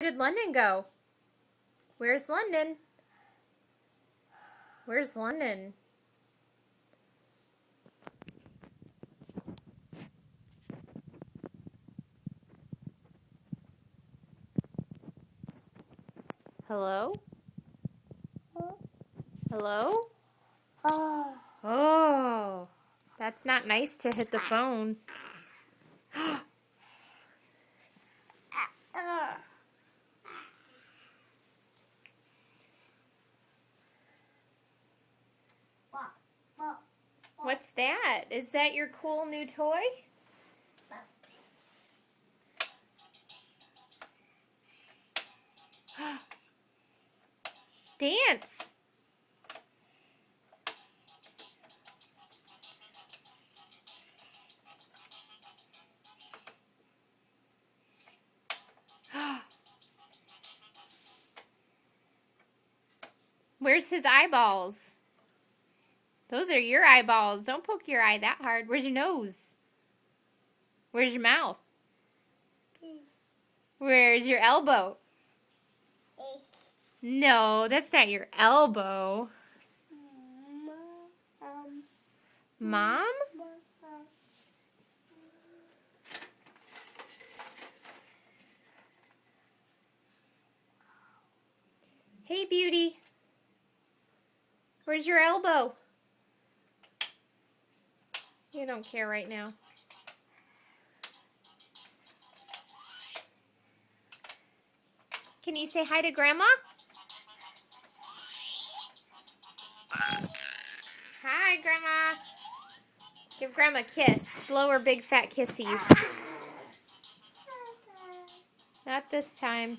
did London go? Where's London? Where's London? Hello? Hello? Oh, that's not nice to hit the phone. What's that? Is that your cool new toy? Dance. Where's his eyeballs? Those are your eyeballs. Don't poke your eye that hard. Where's your nose? Where's your mouth? Where's your elbow? No, that's not your elbow. Mom? Hey, beauty. Where's your elbow? You don't care right now. Can you say hi to Grandma? Hi, Grandma. Give Grandma a kiss. Blow her big fat kissies. Not this time.